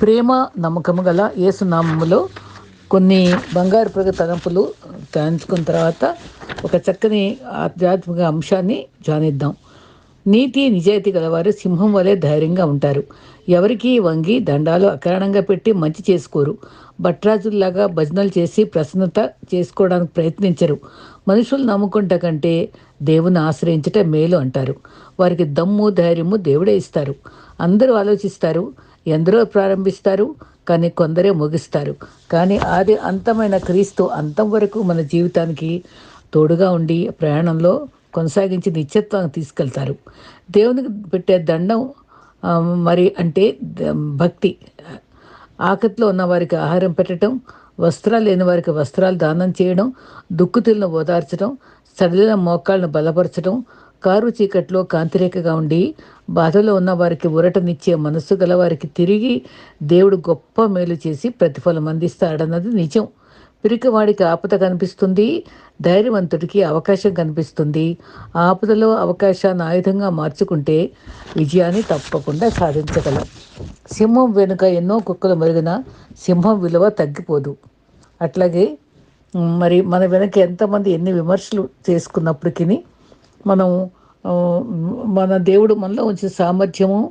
ప్రేమ నమ్మకము గల యేసు నామములో కొన్ని బంగారు ప్రగ తలంపులు ధ్యానించుకున్న తర్వాత ఒక చక్కని ఆధ్యాత్మిక అంశాన్ని ధ్యానిద్దాం. నీతి నిజాయితీ గలవారు సింహం వలె ధైర్యంగా ఉంటారు. ఎవరికి వంగి దండాలు అకారణంగా పెట్టి మంచి చేసుకోరు. భట్రాజుల్లాగా భజనలు చేసి ప్రసన్నత చేసుకోవడానికి ప్రయత్నించరు. మనుషులు నమ్ముకుంట కంటే దేవుని ఆశ్రయించట మేలు అంటారు. వారికి దమ్ము ధైర్యము దేవుడే ఇస్తారు. అందరూ ఆలోచిస్తారు, ఎందరో ప్రారంభిస్తారు, కానీ కొందరే ముగిస్తారు. కానీ ఆది అంతమైన క్రీస్తు అంతం వరకు మన జీవితానికి తోడుగా ఉండి ప్రయాణంలో కొనసాగించి నిత్యత్వాన్ని తీసుకెళ్తారు. దేవునికి పెట్టే దండం మరి అంటే భక్తి. ఆకలిలో ఉన్న వారికి ఆహారం పెట్టడం, వస్త్రాలు లేని వారికి వస్త్రాలు దానం చేయడం, దుక్కుతులను ఓదార్చడం, సడిలిన మోకాళ్ళను బలపరచడం, కారు చీకట్లో కాంతిరేఖగా ఉండి బాధలో ఉన్న వారికి ఊరటనిచ్చే మనస్సు గల వారికి తిరిగి దేవుడు గొప్ప మేలు చేసి ప్రతిఫలం అందిస్తాడన్నది నిజం. పిరికివాడికి ఆపద కనిపిస్తుంది, ధైర్యవంతుడికి అవకాశం కనిపిస్తుంది. ఆపదలో అవకాశాన్ని ఆయుధంగా మార్చుకుంటే విజయాన్ని తప్పకుండా సాధించగలం. సింహం వెనుక ఎన్నో కుక్కలు మరిగిన సింహం విలువ తగ్గిపోదు. అట్లాగే మరి మన వెనక ఎంతమంది ఎన్ని విమర్శలు చేసుకున్నప్పటికీ మనం మన దేవుడు మనలో ఉంచిన సామర్థ్యము,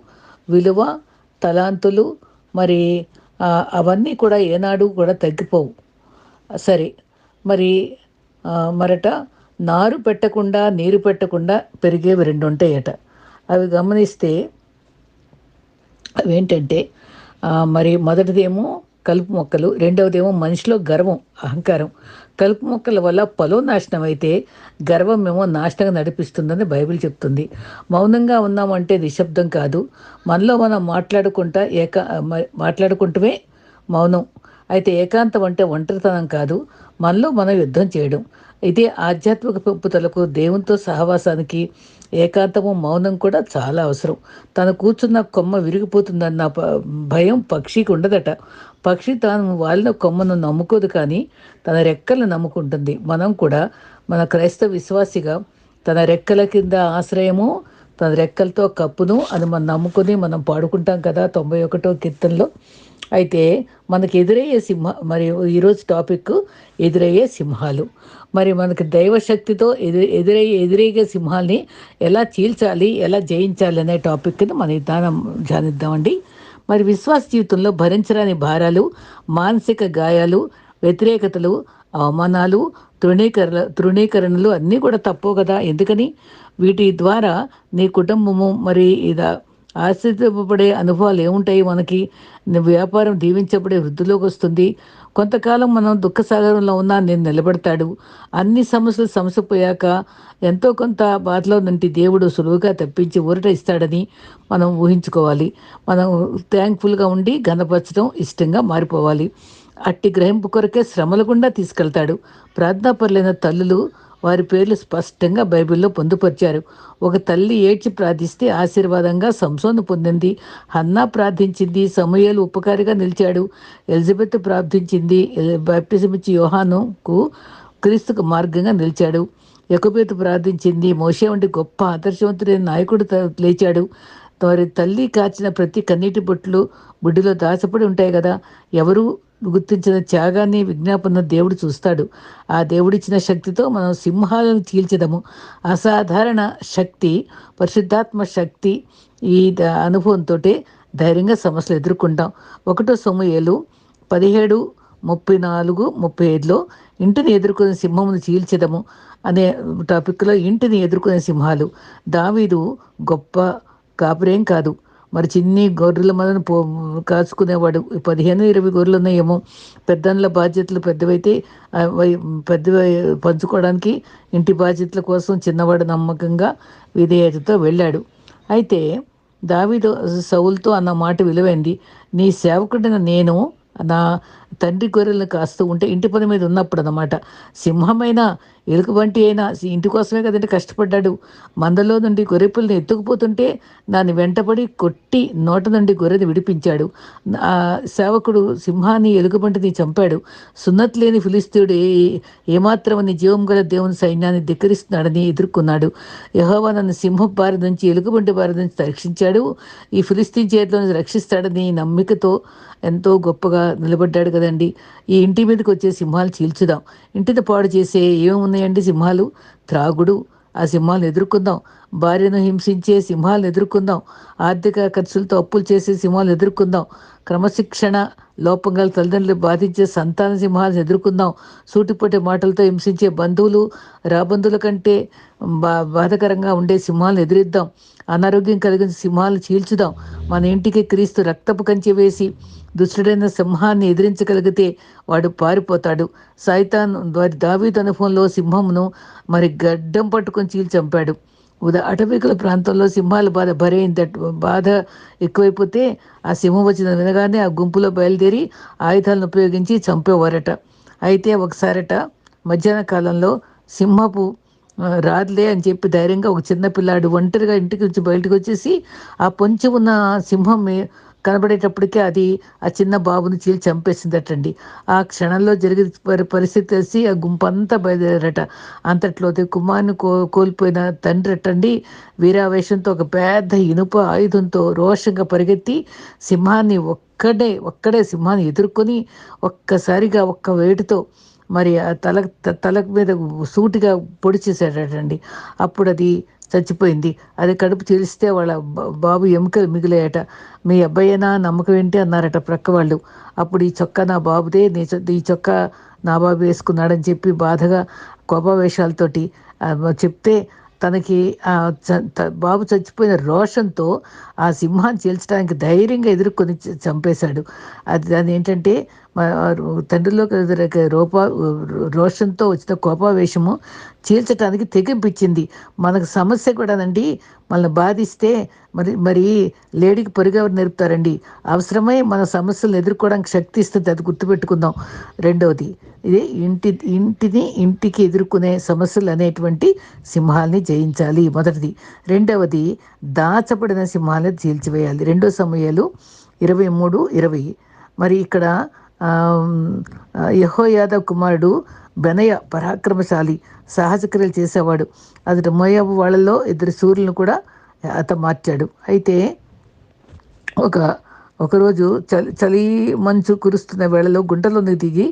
విలువ, తలాంతులు మరి అవన్నీ కూడా ఏనాడు కూడా తగ్గిపోవు. సరే, మరి మరట నారు పెట్టకుండా నీరు పెట్టకుండా పెరిగేవి రెండు ఉంటాయట. అవి గమనిస్తే అవేంటంటే మరి మొదటిదేమో కలుపు మొక్కలు, రెండవదేమో మనిషిలో గర్వం, అహంకారం. కలుపు మొక్కల వల్ల పొలం నాశనం అయితే గర్వం ఏమో నాశనంగా నడిపిస్తుందని బైబిల్ చెప్తుంది. మౌనంగా ఉన్నామంటే నిశ్శబ్దం కాదు, మనలో మనం మాట్లాడుకుంటమే మౌనం. అయితే ఏకాంతం అంటే ఒంటరితనం కాదు, మనలో మనం యుద్ధం చేయడం. ఇదే ఆధ్యాత్మిక పెంపుదలకు, దేవునితో సహవాసానికి ఏకాంతము, మౌనం కూడా చాలా అవసరం. తను కూర్చున్న కొమ్మ విరిగిపోతుందన్న భయం పక్షికి ఉండదట. పక్షి తాను వాలిన కొమ్మను నమ్ముకోదు, కానీ తన రెక్కలను నమ్ముకుంటుంది. మనం కూడా మన క్రైస్తవ విశ్వాసిగా తన రెక్కల కింద ఆశ్రయము, తన రెక్కలతో కప్పును అని మనం నమ్ముకొని మనం పాడుకుంటాం కదా 91వ కీర్తనలో. అయితే మనకి ఎదురయ్యే మరి ఈరోజు టాపిక్ ఎదురయ్యే సింహాలు. మరి మనకి దైవశక్తితో ఎదురయ్యే సింహాల్ని ఎలా చీల్చాలి, ఎలా జయించాలి అనే టాపిక్ని మనం ధ్యానిద్దామండి. మరి విశ్వాస జీవితంలో భరించరాని భారాలు, మానసిక గాయాలు, వ్యతిరేకతలు, అవమానాలు, తృణీకరణలు అన్నీ కూడా తప్పవు కదా. ఎందుకని? వీటి ద్వారా నీ కుటుంబము మరి ఆశ్చర్యపడే అనుభవాలు ఏముంటాయి మనకి? వ్యాపారం దీవించబడే వృద్ధిలోకి వస్తుంది. కొంతకాలం మనం దుఃఖసాగరంలో ఉన్నా నేను నిలబెడతాడు. అన్ని సమస్యలు సమసిపోయాక ఎంతో కొంత బాధలో నుండి దేవుడు సులువుగా తప్పించి ఊరట ఇస్తాడని మనం ఊహించుకోవాలి. మనం థ్యాంక్ఫుల్గా ఉండి ఘనపరచడం ఇష్టంగా మారిపోవాలి. అట్టి గ్రహింపు కొరకే శ్రమల గుండా తీసుకెళ్తాడు. ప్రార్థనాపరులైన తల్లులు వారి పేర్లు స్పష్టంగా బైబిల్లో పొందుపరిచారు. ఒక తల్లి ఏడ్చి ప్రార్థిస్తే ఆశీర్వాదంగా సంసోను పొందింది. హన్నా ప్రార్థించింది, సమూయేలు ఉపకారిగా నిలిచాడు. ఎలిజబెత్ ప్రార్థించింది, బాప్టిజం ఇచ్చి యోహానుకు క్రీస్తుకు మార్గంగా నిలిచాడు. యెకోబేతు ప్రార్థించింది, మోషే వంటి గొప్ప ఆదర్శవంతుడైన నాయకుడు లేచాడు. వారి తల్లి కాచిన ప్రతి కన్నీటి బొట్లు బుడ్డిలో దాచపడి ఉంటాయి కదా. ఎవరు గుర్తించిన త్యాగాన్ని, విజ్ఞాపన దేవుడు చూస్తాడు. ఆ దేవుడిచ్చిన శక్తితో మనం సింహాలను చీల్చదము. అసాధారణ శక్తి, పరిశుద్ధాత్మ శక్తి. ఈ అనుభవంతో ధైర్యంగా సమస్యలు ఎదుర్కొంటాం. 1 సమూయేలు 17:34-35లో ఇంటిని ఎదుర్కొనే సింహమును చీల్చదము అనే టాపిక్లో ఇంటిని ఎదుర్కొనే సింహాలు. దావీదు గొప్ప కాపురేం కాదు, మరి చిన్ని గొర్రెల మనను కాచుకునేవాడు. 15-20 గొర్రెలు ఉన్నాయేమో. పెద్దల బాధ్యతలు పెద్దవైతే పంచుకోవడానికి ఇంటి బాధ్యతల కోసం చిన్నవాడు నమ్మకంగా విధేయతతో వెళ్ళాడు. అయితే దావీదు సౌలుతో అన్న మాట విలువైంది. నీ సేవకుడిన నేను నా తండ్రి గొర్రెలను కాస్తూ ఉంటే ఇంటి పని మీద ఉన్నప్పుడు అన్నమాట. సింహమైనా ఎలుగుబంటి అయినా ఇంటి కోసమే కదండి కష్టపడ్డాడు. మందలో నుండి గొర్రెపిల్లని ఎత్తుకుపోతుంటే దాన్ని వెంటబడి కొట్టి నోట నుండి గొర్రెని విడిపించాడు. సేవకుడు సింహాన్ని ఎలుగుబంటిని చంపాడు. సున్నతి లేని ఫిలిస్తీయుడు ఏమాత్రం జీవం గల దేవుని సైన్యాన్ని ధిక్కరిస్తున్నాడని ఎదుర్కొన్నాడు. యెహోవా నన్ను సింహం బారి నుంచి ఎలుగుబంటి బారి నుంచి రక్షించాడు, ఈ ఫిలిస్తీన్ చేతిలో నుంచి రక్షిస్తాడని నమ్మికతో ఎంతో గొప్పగా నిలబడ్డాడు కదండి. ఈ ఇంటి మీదకి వచ్చే సింహాలు చీల్చుదాం. ఇంటిని పాడు చేసే ఏమున్నాయండి సింహాలు? త్రాగుడు. ఆ సింహాలను ఎదుర్కొందాం. భార్యను హింసించే సింహాలను ఎదుర్కొందాం. ఆర్థిక ఖర్చులతో అప్పులు చేసే సింహాలను ఎదుర్కొందాం. క్రమశిక్షణ లోపం గల తల్లిదండ్రులు బాధించే సంతాన సింహాలను ఎదుర్కొందాం. సూటిపోటే మాటలతో హింసించే బంధువులు రాబంధువుల కంటే బాధకరంగా ఉండే సింహాలను ఎదిరిద్దాం. అనారోగ్యం కలిగించే సింహాలను చీల్చుదాం. మన ఇంటికి క్రీస్తు రక్తపు కంచె వేసి దుష్టుడైన సింహాన్ని ఎదిరించగలిగితే వాడు పారిపోతాడు. సైతాన్ వారి దావీదు అనుభవంలో సింహమును గడ్డం పట్టుకొని చంపాడు. అటవీకుల ప్రాంతంలో సింహాల బాధ ఎక్కువైపోతే ఆ సింహం వచ్చిన వినగానే ఆ గుంపులో బయలుదేరి ఆయుధాలను ఉపయోగించి చంపేవారట. అయితే ఒకసారట మధ్యాహ్న కాలంలో సింహపు రాదులే అని చెప్పి ధైర్యంగా ఒక చిన్న పిల్లాడు ఒంటరిగా ఇంటికి నుంచి బయటకు వచ్చేసి ఆ పొంచి ఉన్న సింహం కనబడేటప్పటికే అది ఆ చిన్న బాబుని చీల్చి చంపేసిందటండి. ఆ క్షణంలో జరిగిన పరిస్థితి తెలిసి ఆ గుంపంతా బయలుదేరట. అంతట్లో కుమారుని కోల్పోయిన తండ్రి అట్టండి వీరావేశంతో ఒక పెద్ద ఇనుప ఆయుధంతో రోషంగా పరిగెత్తి సింహాన్ని ఒక్కడే సింహాన్ని ఎదుర్కొని ఒక్కసారిగా ఒక్క వేటుతో ఆ తల మీద సూటిగా పొడి చేశాడటండి. అప్పుడు అది చచ్చిపోయింది. అది కడుపు చీలిస్తే వాళ్ళ బాబు ఎముకలు మిగిలాయట. మీ అబ్బాయేనా నమ్మకం ఏంటి అన్నారట ప్రక్క వాళ్ళు. అప్పుడు ఈ చొక్కా నా బాబుదే, ఈ చొక్కా నా బాబు వేసుకున్నాడని చెప్పి బాధగా కోపావేశాలతోటి చెప్తే తనకి బాబు చచ్చిపోయిన రోషంతో ఆ సింహాన్ని చీల్చడానికి ధైర్యంగా ఎదుర్కొని చంపేశాడు. దాని ఏంటంటే తండ్రిలో రోషంతో వచ్చిన కోపావేశము చీల్చడానికి తెగింపించింది. మనకు సమస్య కూడానండి మనల్ని బాధిస్తే మరి లేడీకి పొరిగెవరు నేర్పుతారండి. అవసరమై మన సమస్యలను ఎదుర్కోవడానికి శక్తి ఇస్తుంది. అది గుర్తుపెట్టుకుందాం. రెండవది ఇది ఇంటికి ఎదుర్కొనే సమస్యలు అనేటువంటి సింహాల్ని జయించాలి మొదటిది. రెండవది దాచబడిన సింహాలను చీల్చివేయాలి. 2 సమూయేలు 23:20. మరి ఇక్కడ యెహోయాదా కుమారుడు బెనయ పరాక్రమశాలి, సాహస క్రియలు చేసేవాడు. అతడు మోయాబు వాళ్ళలో 2 శూరులను కూడా మార్చాడు. అయితే ఒకరోజు చలి మంచు కురుస్తున్న వేళలో గుంటలోకి దిగి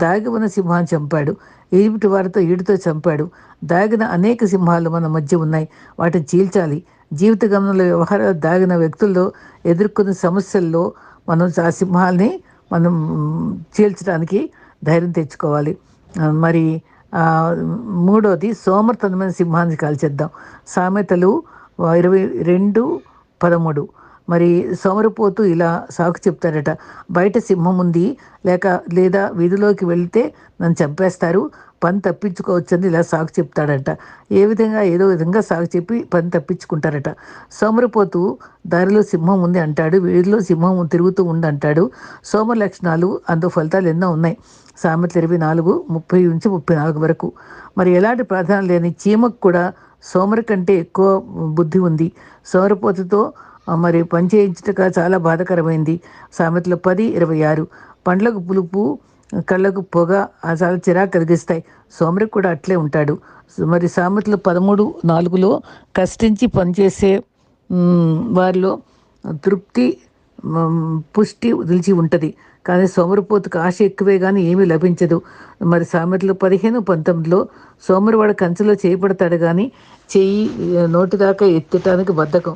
దాగి ఉన్న సింహాన్ని చంపాడు. ఈజిప్టు వారితో ఈడుతో చంపాడు. దాగిన అనేక సింహాలు మన మధ్య ఉన్నాయి. వాటిని చీల్చాలి. జీవిత గమనంలో వ్యవహారాలు దాగిన వ్యక్తుల్లో ఎదుర్కొన్న సమస్యల్లో మనం ఆ సింహాల్ని మనం చీల్చడానికి ధైర్యం తెచ్చుకోవాలి. మూడోది సోమర్తనమైన సింహాన్ని కాల్చేద్దాం. సామెతలు 22:13. సోమరిపోతూ ఇలా సాకు చెప్తాడట, బయట సింహం ఉంది లేదా వీధిలోకి వెళ్తే నన్ను చంపేస్తారు, పని తప్పించుకోవచ్చని ఇలా సాకు చెప్తాడట. ఏదో విధంగా సాకు చెప్పి పని తప్పించుకుంటారట. సోమరిపోతూ దారిలో సింహం ఉంది అంటాడు, వీధిలో సింహం తిరుగుతూ ఉంది అంటాడు. సోమరి లక్షణాలు అందు ఫలితాలు ఎన్నో ఉన్నాయి. సామెతలు 24:30-34 వరకు. ఎలాంటి ప్రాధాన్యం లేని చీమకు కూడా సోమరి కంటే ఎక్కువ బుద్ధి ఉంది. సోమరిపోతుతో పని చేయించుట చాలా బాధాకరమైంది. సామెతలు 10:26. పండ్లకు పులుపు, కళ్ళకు పొగ చాలా చిరాకు కలిగిస్తాయి. సోమరికి కూడా అట్లే ఉంటాడు. సామెతలు 13:4లో కష్టించి పనిచేసే వారిలో తృప్తి, పుష్టి నిలిచి ఉంటుంది. కానీ సోమరిపోతుకు ఆశ ఎక్కువే కానీ ఏమీ లభించదు. సామెతలు 15:19లో సోమరివాడు కంచెలో చేయబడతాడు కానీ చెయ్యి నోటి దాకా ఎత్తటానికి బద్ధకం.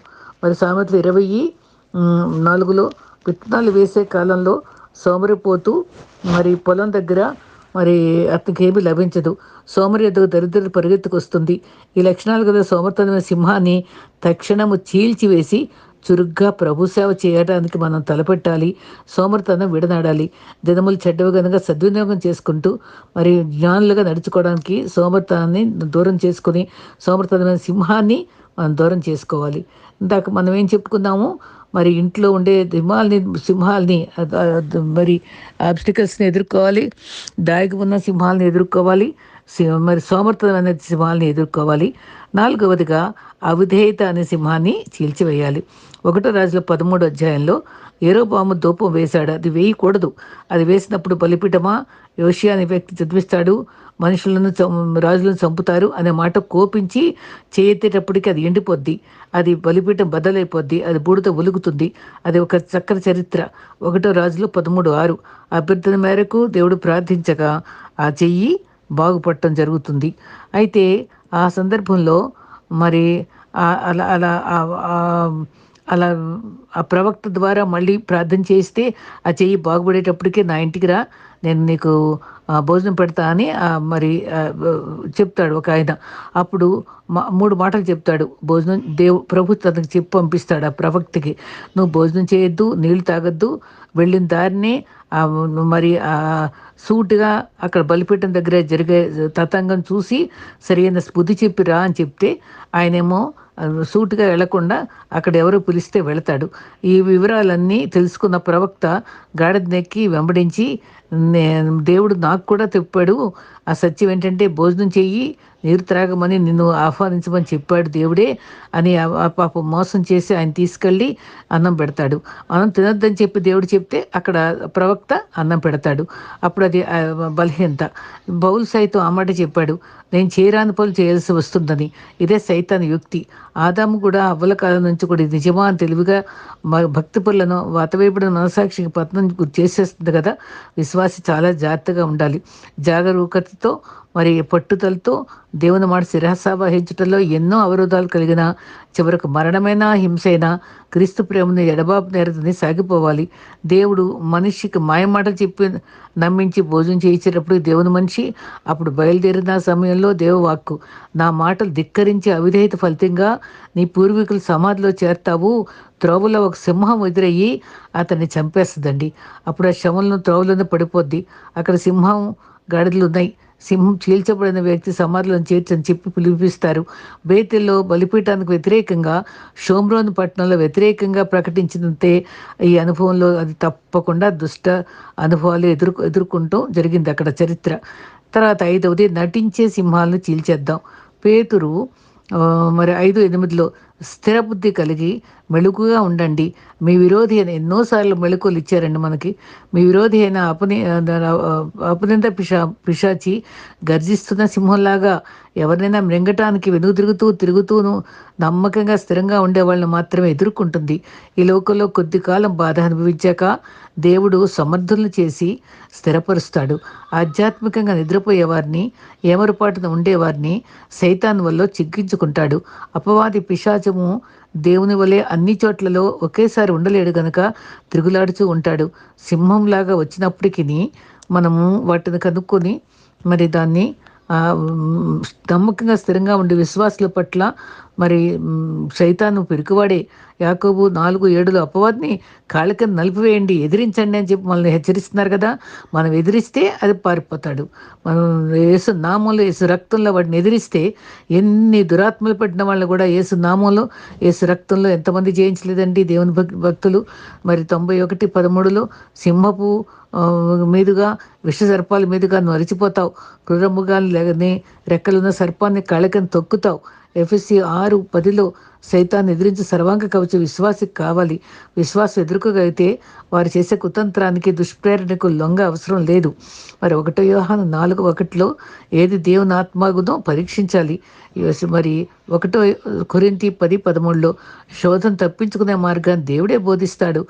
సామెతలు 20:4లో విత్తనాలు వేసే కాలంలో సోమరిపోతూ పొలం దగ్గర అతనికి ఏమీ లభించదు. సోమరి ఎదుగు దరిద్రత పరిగెత్తుకొస్తుంది. ఈ లక్షణాలు కదా సోమరితనమైన సింహాన్ని తక్షణము చీల్చివేసి చురుగ్గా ప్రభు సేవ చేయడానికి మనం తలపెట్టాలి. సోమరితనం విడనాడాలి. దినములు చెడ్డవి కనుక సద్వినియోగం చేసుకుంటూ జ్ఞానులుగా నడుచుకోవడానికి సోమరితనాన్ని దూరం చేసుకుని సోమరితనమైన సింహాన్ని మనం దూరం చేసుకోవాలి. ఇందాక మనం ఏం చెప్పుకున్నాము, మరి ఇంట్లో ఉండే సింహాల్ని మరి ఆబ్స్టికల్స్ని ఎదుర్కోవాలి, దాగి ఉన్న సింహాలను ఎదుర్కోవాలి, మరి సోమర్థం అనే సింహాలని ఎదుర్కోవాలి. నాలుగవదిగా అవిధేయత అనే సింహాన్ని చీల్చివేయాలి. 1 రాజుల 13 అధ్యాయంలో యరొబాము ధూపం వేశాడు. అది వేయకూడదు. అది వేసినప్పుడు బలిపీఠమా, యోషియా అనే వ్యక్తి చదివిస్తాడు, మనుషులను రాజులను చంపుతారు అనే మాట కోపించి చేయెత్తేటప్పటికి అది ఎండిపోద్ది, అది బలిపీఠం బద్దలైపోద్ది, అది బూడిద ఒలుగుతుంది. అది ఒక చక్కని చరిత్ర. 1 రాజులు 13:6 అభ్యర్థన మేరకు దేవుడు ప్రార్థించగా ఆ చెయ్యి బాగుపడటం జరుగుతుంది. అయితే ఆ సందర్భంలో మరి అలా అలా అలా ఆ ప్రవక్త ద్వారా మళ్ళీ ప్రార్థన చేస్తే ఆ చెయ్యి బాగుపడేటప్పటికే నా ఇంటికి రా, నేను నీకు భోజనం పెడతా అని మరి చెప్తాడు ఒక ఆయన. అప్పుడు 3 మాటలు చెప్తాడు. భోజనం ప్రభు తనకు చెప్పి పంపిస్తాడు ఆ ప్రవక్తకి, నువ్వు భోజనం చేయొద్దు, నీళ్లు తాగొద్దు, వెళ్ళిన దారినే మరి సూటిగా అక్కడ బలిపీఠం దగ్గర జరిగే తతంగం చూసి సరైన బుద్ధి చెప్పిరా అని చెప్తే ఆయనేమో సూటుగా వెళ్లకుండా అక్కడ ఎవరో పిలిస్తే వెళతాడు. ఈ వివరాలన్నీ తెలుసుకున్న ప్రవక్త గాడిదనెక్కి వెంబడించి, దేవుడు నాకు కూడా చెప్పాడు, ఆ సత్యం ఏంటంటే భోజనం చెయ్యి, నీరు త్రాగమని నిన్ను ఆహ్వానించమని చెప్పాడు దేవుడే అని ఆ పాప మోసం చేసి ఆయన తీసుకెళ్ళి అన్నం పెడతాడు. అన్నం తినొద్దని చెప్పి దేవుడు చెప్తే అక్కడ ప్రవక్త అన్నం పెడతాడు. అప్పుడు అది బలహీనత. బౌలు సైతం ఆ మాట చెప్పాడు, నేను చేయరాని పనులు చేయాల్సి వస్తుందని. ఇదే సైతాన్ యుక్తి. ఆదాము కూడా అవ్వల కాలం నుంచి కూడా ఇది నిజమా అని తెలివిగా భక్తి పనులను వాతవైపడిన మనసాక్షికి పతనం చేసేస్తుంది కదా. విశ్వాసి చాలా జాగ్రత్తగా ఉండాలి. జాగరూకతతో మరి పట్టుదలతో దేవుని మాట శిరసావహించటంలో ఎన్నో అవరోధాలు కలిగిన చివరకు మరణమైన హింసైనా క్రీస్తు ప్రేమను ఎడబాపు నేరదని సాగిపోవాలి. దేవుడు మనిషికి మాయమాటలు చెప్పి నమ్మించి భోజనం చేయించేటప్పుడు దేవుని మనిషి అప్పుడు బయలుదేరిన సమయంలో దేవవాక్కు, నా మాటలు ధిక్కరించి అవిధేయత ఫలితంగా నీ పూర్వీకులు సమాధిలో చేరతావు, త్రోవలో ఒక సింహం ఎదురయ్యి అతన్ని చంపేస్తుందండి. అప్పుడు ఆ శవంలో త్రోవలోనే పడిపోద్ది. అక్కడ సింహం గాడిదలు ఉన్నాయి. సింహం చీల్చబడిన వ్యక్తి సమాధిలో చేర్చని చెప్పి పిలిపిస్తారు. బేతెల్లో బలిపీఠానికి వ్యతిరేకంగా, షోమ్రోను పట్టణంలో వ్యతిరేకంగా ప్రకటించినంతే ఈ అనుభవంలో అది తప్పకుండా దుష్ట అనుభవాలు ఎదుర్కొంటూ జరిగింది అక్కడ చరిత్ర. తర్వాత 5వది నటించే సింహాలను చీల్చేద్దాం. పేతురు మరి 5:8 స్థిర బుద్ధి కలిగి మెళుకుగా ఉండండి. మీ విరోధి అయిన ఎన్నోసార్లు మెళుకులు ఇచ్చారండి మనకి. మీ విరోధి అయిన అపనింద పిశాచి గర్జిస్తున్న సింహంలాగా ఎవరినైనా మృంగటానికి తిరుగుతూను నమ్మకంగా స్థిరంగా ఉండే వాళ్ళని మాత్రమే ఎదుర్కొంటుంది. ఈ లోకంలో కొద్ది కాలం బాధ అనుభవించాక దేవుడు సమర్థులను చేసి స్థిరపరుస్తాడు. ఆధ్యాత్మికంగా నిద్రపోయేవారిని, ఏమరుపాటున ఉండేవారిని సైతాన్ వల్ల చిక్కించుకుంటాడు. అపవాది పిశాచము దేవుని వలె అన్ని చోట్లలో ఒకేసారి ఉండలేడు గనక తిరుగులాడుతూ ఉంటాడు. సింహంలాగా వచ్చినప్పటికీ మనము వాటిని కనుక్కొని మరి దాన్ని నమ్మకంగా స్థిరంగా ఉండే విశ్వాసుల పట్ల మరి సైతాను పెరుగువాడే. యాకోబు 4:7 అపవాదిని కాళ్ళ కింద నలిపివేయండి, ఎదిరించండి అని చెప్పి మనల్ని హెచ్చరిస్తున్నారు కదా. మనం ఎదిరిస్తే అది పారిపోతాడు. మనం యేసు నామంలో, యేసు రక్తంలో వాడిని ఎదిరిస్తే ఎన్ని దురాత్మలు పట్టిన వాళ్ళు కూడా యేసు నామంలో, యేసు రక్తంలో ఎంతమంది జయించలేదండి దేవుని భక్తులు. మరి 91:13 సింహపు మీదుగా, విష సర్పాల మీదుగా నువ్వు అరిచిపోతావు, క్రూరముగాని రెక్కలున్న సర్పాన్ని కాళ్ళకని తొక్కుతావు. ఎఫెసీ 6:10 సైతాన్ని ఎదిరించి సర్వాంగ కవచం విశ్వాసికి కావాలి. విశ్వాసం ఎదుర్కోగలిగితే వారు చేసే కుతంత్రానికి, దుష్ప్రేరణకు లొంగ అవసరం లేదు. మరి 1 యోహాను 4:1 ఏది దేవుని ఆత్మగునో పరీక్షించాలి. మరి 1 కొరింథీ 10:13 శోధన తప్పించుకునే మార్గాన్ని దేవుడే బోధిస్తాడు.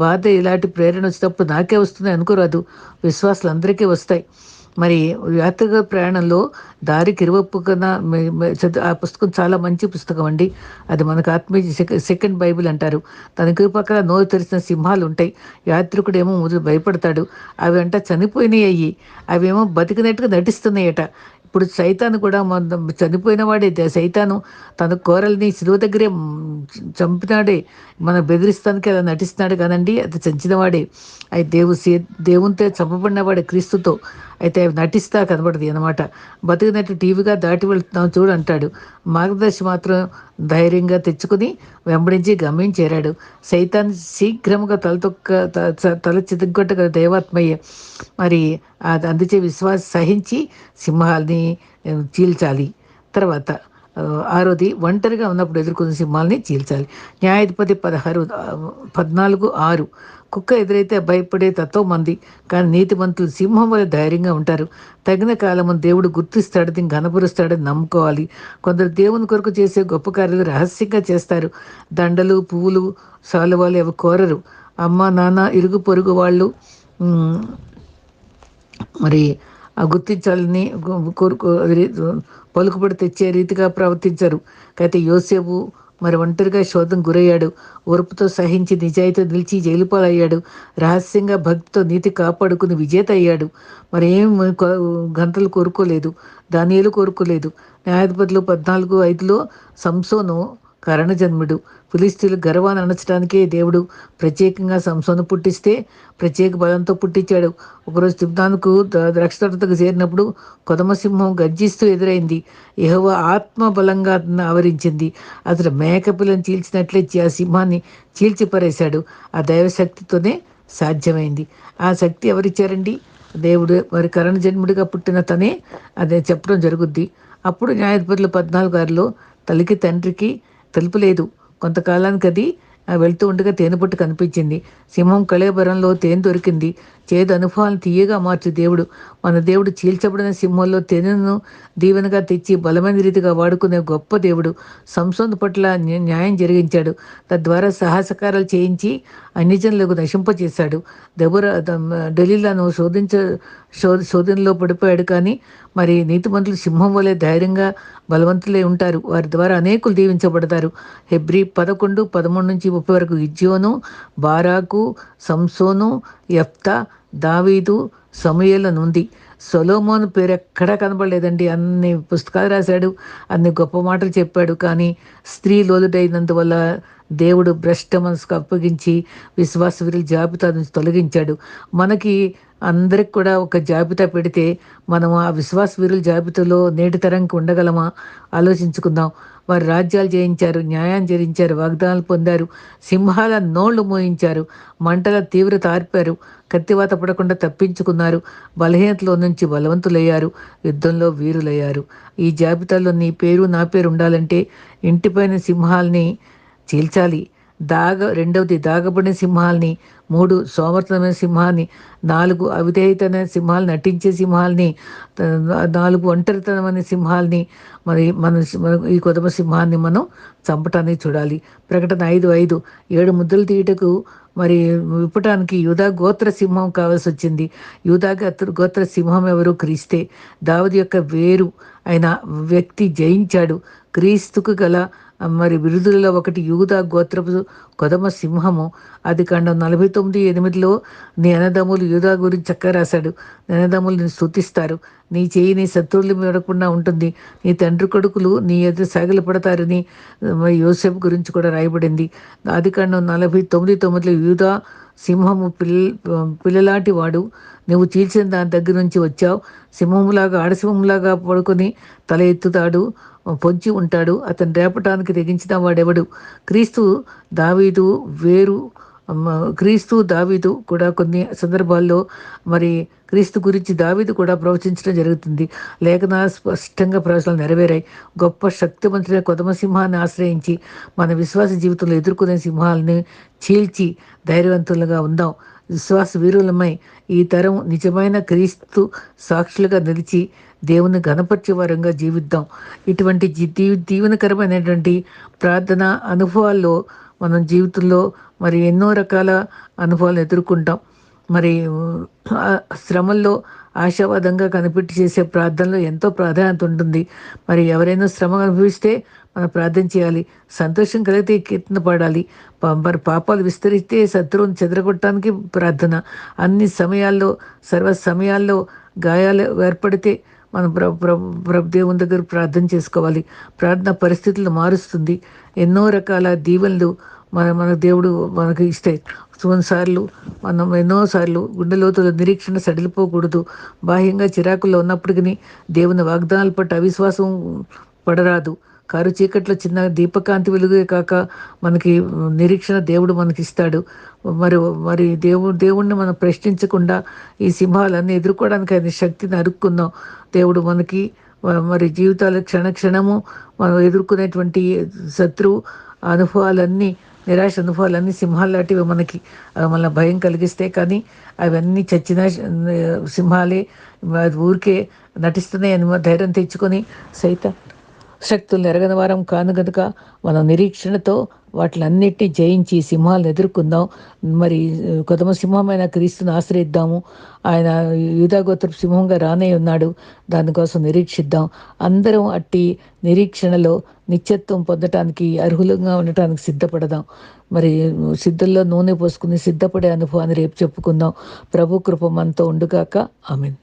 బాధ ఇలాంటి ప్రేరణ వచ్చినప్పుడు నాకే వస్తుంది అనుకోరాదు, విశ్వాసులందరికీ వస్తాయి. మరి యాత్రిక ప్రయాణంలో దారికి ఇరువప్పుకున్న ఆ పుస్తకం చాలా మంచి పుస్తకం అండి. అది మనకు ఆత్మీయ సెకండ్ బైబిల్ అంటారు. దానికి పక్కన నోరు తెరిచిన సింహాలు ఉంటాయి. యాత్రికుడేమో మొదలు భయపడతాడు. అవి అంట చనిపోయినాయి, అవేమో బతికినట్టుగా నటిస్తున్నాయట. ఇప్పుడు సైతాను కూడా చనిపోయిన వాడే. సైతాను తన కోరల్ని శిలువ దగ్గరే చంపినాడే, మన బెదిరిస్తానికి అలా నటిస్తున్నాడు కాదండి, అది చంచిన వాడే. అయితే దేవునితో చంపబడిన వాడే క్రీస్తుతో. అయితే అయితే అవి నటిస్తా కనబడది అనమాట. బతికినట్టు టీవీగా దాటి వెళ్తున్నాం చూడు అంటాడు. మార్గదర్శి మాత్రం ధైర్యంగా తెచ్చుకుని వెంబడించి గమ్యం చేరాడు. సైతాన్ శీఘ్రముగా తల చితగ్గొట్టగల దైవాత్మయ్య. మరి అది అందుచే విశ్వాస సహించి సింహాల్ని చీల్చాలి. తర్వాత ఆరోది ఒంటరిగా ఉన్నప్పుడు ఎదుర్కొన్న సింహాల్ని చీల్చాలి. న్యాయాధిపతి 14:6 కుక్క ఎదురైతే భయపడే తత్వం మంది, కానీ నీతిమంతులు సింహం వల్ల ధైర్యంగా ఉంటారు. తగిన కాలము దేవుడు గుర్తిస్తాడు, దీన్ని ఘనపరుస్తాడని నమ్ముకోవాలి. కొందరు దేవుని కొరకు చేసే గొప్ప కార్యాలు రహస్యంగా చేస్తారు. దండలు, పువ్వులు, సాలువాలు అవి కోరరు. అమ్మ, నాన్న, ఇరుగు పొరుగు వాళ్ళు మరి గుర్తించాలని కోరుకో పలుకుబడి తెచ్చే రీతిగా ప్రవర్తించరు. అయితే యోసేపు మరి ఒంటరిగా శోధం గురయ్యాడు. ఓర్పుతో సహించి నిజాయితీ నిలిచి జైలు పాలయ్యాడు. రహస్యంగా భక్తితో నీతి కాపాడుకుని విజేత అయ్యాడు. మరి ఏం గంటలు కోరుకోలేదు, దానియేలు కోరుకోలేదు. న్యాయాధిపతులు 14:5 సంసోను కరణజన్ముడు. ఫిలిస్తీన్లు గర్వాన్ని అణచడానికే దేవుడు ప్రత్యేకంగా సంసోను పుట్టిస్తే ప్రత్యేక బలంతో పుట్టించాడు. ఒకరోజు తిబ్నానుకు ద్రాక్షతోటకు చేరినప్పుడు కొదమసింహం గర్జిస్తూ ఎదురైంది. యెహోవా ఆత్మ బలంగా అతన్ని ఆవరించింది. అతడు మేకపిల్లని చీల్చినట్లే ఆ సింహాన్ని చీల్చిపరేశాడు. ఆ దైవశక్తితోనే సాధ్యమైంది. ఆ శక్తి ఎవరిచ్చారండి? దేవుడు. మరి కరణజన్ముడిగా పుట్టిన తనే అదే చెప్పడం జరుగుద్ది. అప్పుడు న్యాయాధిపతులు 14:6 తల్లికి తండ్రికి తెలుపులేదు. కొంతకాలానికి అది వెళ్తూ ఉండగా తేనెపట్టు కనిపించింది. సింహం కళేబరంలో తేనె దొరికింది. చేదు అనుభవాలను తీయగా మార్చి దేవుడు, మన దేవుడు చీల్చబడిన సింహంలో తేనెను దీవెనగా తెచ్చి బలమైన రీతిగా వాడుకునే గొప్ప దేవుడు. సంసోను పట్ల న్యాయం జరిగించాడు. తద్వారా సాహసకారాలు చేయించి అన్యజనులకు నశింపచేశాడు. డెలీలాను శోధనలో పడిపోయాడు. కానీ మరి నీతిమంతులు సింహం వలె ధైర్యంగా బలవంతులై ఉంటారు. వారి ద్వారా అనేకులు దీవించబడతారు. హెబ్రీ 11:13-30 వరకు గిద్యోను, బారాకు, సంసోను, యెఫ్తా, దావీదు, సమూయేలు నుండి. సొలొమోను పేరు ఎక్కడా కనబడలేదండి. అన్ని పుస్తకాలు రాశాడు, అన్ని గొప్ప మాటలు చెప్పాడు. కానీ స్త్రీ లోలుడైనందువల్ల దేవుడు భ్రష్ట మనసుకు అప్పగించి విశ్వాస వీరుల జాబితా నుంచి తొలగించాడు. మనకి అందరికి కూడా ఒక జాబితా పెడితే మనం ఆ విశ్వాస వీరుల జాబితాలో నేటి తరంకి ఉండగలమా? ఆలోచించుకుందాం. వారు రాజ్యాలు జయించారు, న్యాయం జరిగించారు, వాగ్దానాలు పొందారు, సింహాల నోళ్లు మోయించారు, మంటల తీవ్రత ఆర్పారు, కత్తివాత పడకుండా తప్పించుకున్నారు, బలహీనతలో నుంచి బలవంతులయ్యారు, యుద్ధంలో వీరులయ్యారు. ఈ జాబితాలో నీ పేరు నా పేరు ఉండాలంటే ఇంటిపైన సింహాల్ని చీల్చాలి. రెండవది దాగబడిన సింహాల్ని, 3 సోమర్థమైన సింహాన్ని, 4 అవిధేయతమైన సింహాలు, నటించే సింహాల్ని, 4 ఒంటరితనమైన సింహాల్ని, మరి ఈ కొదమ సింహాన్ని మనం చంపటానికి చూడాలి. ప్రకటన 5:5 7 ముద్రలు తీయటకు మరి విప్పటానికి యూదా గోత్ర సింహం కావాల్సి వచ్చింది. యూదా గోత్ర సింహం ఎవరు? క్రీస్తే. దావీదు యొక్క వేరు అయిన వ్యక్తి జయించాడు. క్రీస్తుకు గల మరి విరుదులలో ఒకటి యూదా గోత్రపు కొదమ సింహము. ఆదికాండం 49:8 నీ అన్నదమ్ములు యూదా గురించి చక్కగా రాశాడు. నీ అన్నదమ్ములు నిన్ను స్తుతిస్తారు, నీ చేయి నీ శత్రువులు విడకుండా ఉంటుంది, నీ తండ్రి కొడుకులు నీ ఎదురు సాగిలు పడతారని యోసేపు గురించి కూడా రాయబడింది. ఆదికాండం 49:9 యూదా సింహము పిల్లలాంటి వాడు, నువ్వు చీల్చిన దాని దగ్గర నుంచి వచ్చావు. సింహంలాగా ఆడసింహంలాగా పడుకొని తల ఎత్తుతాడు, పొంచి ఉంటాడు, అతను రేపటానికి తెగించిన వాడెవడు? క్రీస్తు దావీదు వేరు. క్రీస్తు దావీదు కూడా కొన్ని సందర్భాల్లో మరి క్రీస్తు గురించి దావీదు కూడా ప్రవచించడం జరుగుతుంది. లేఖనాలు స్పష్టంగా ప్రవచనాలు నెరవేరాయి. గొప్ప శక్తివంతులైన కొదమ సింహాన్ని ఆశ్రయించి మన విశ్వాస జీవితంలో ఎదుర్కొనే సింహాలని చీల్చి ధైర్యవంతులుగా ఉందాం. విశ్వాస వీరులమై ఈ తరం నిజమైన క్రీస్తు సాక్షులుగా నిలిచి దేవుని ఘనపరిచే వారంగా జీవిద్దాం. ఇటువంటి దీవెనకరమైనటువంటి ప్రార్థన అనుభవాల్లో మనం జీవితంలో మరి ఎన్నో రకాల అనుభవాలను ఎదుర్కొంటాం. మరి శ్రమల్లో ఆశావాదంగా కనిపెట్టి చేసే ప్రార్థనలో ఎంతో ప్రాధాన్యత ఉంటుంది. మరి ఎవరైనా శ్రమ అనుభవిస్తే మనం ప్రార్థన చేయాలి. సంతోషం కలిగితే కీర్తన పాడాలి. మరి పాపాలు విస్తరిస్తే శత్రువుని చెదరగొట్టడానికి ప్రార్థన. అన్ని సమయాల్లో సర్వ సమయాల్లో గాయాలు ఏర్పడితే మనం దేవుని దగ్గర ప్రార్థన చేసుకోవాలి. ప్రార్థన పరిస్థితులను మారుస్తుంది. ఎన్నో రకాల దీవెనలు మన దేవుడు మనకి ఇస్తే కొన్నిసార్లు మనం ఎన్నోసార్లు గుండె లోతుల నిరీక్షణ సడిలిపోకూడదు. బాహ్యంగా చిరాకుల్లో ఉన్నప్పటికీ దేవుని వాగ్దానాల పట్ల అవిశ్వాసం పడరాదు. కారు చీకట్లో చిన్న దీపకాంతి వెలుగే కాక మనకి నిరీక్షణ దేవుడు మనకిస్తాడు. మరి మరి దేవుణ్ణి మనం ప్రశ్నించకుండా ఈ సింహాలన్నీ ఎదుర్కోవడానికి ఆయన శక్తిని అరుక్కుందాం. దేవుడు మనకి మరి జీవితాలు క్షణక్షణము మనం ఎదుర్కొనేటువంటి శత్రువు అనుభవాలన్నీ, నిరాశ అనుభవాలన్నీ సింహాలు లాంటివి మనకి మన భయం కలిగిస్తే, కానీ అవన్నీ చచ్చిన సింహాలే, అది ఊరికే నటిస్తున్నాయని ధైర్యం తెచ్చుకొని శక్తులు ఎరగని వారం కాను గనుక మనం నిరీక్షణతో వాటిలన్నిటినీ జయించి సింహాలను ఎదుర్కొందాం. మరి కొదమ సింహమైన క్రీస్తుని ఆశ్రయిద్దాము. ఆయన యూదాగోత్రపు సింహంగా రానే ఉన్నాడు. దానికోసం నిరీక్షిద్దాం. అందరం అట్టి నిరీక్షణలో నిత్యత్వం పొందటానికి అర్హులంగా ఉండటానికి సిద్ధపడదాం. మరి సిద్ధంలో నూనె పోసుకుని సిద్ధపడే అనుభవాన్ని రేపు చెప్పుకుందాం. ప్రభు కృప మనతో ఉండుగాక. ఆమేన్.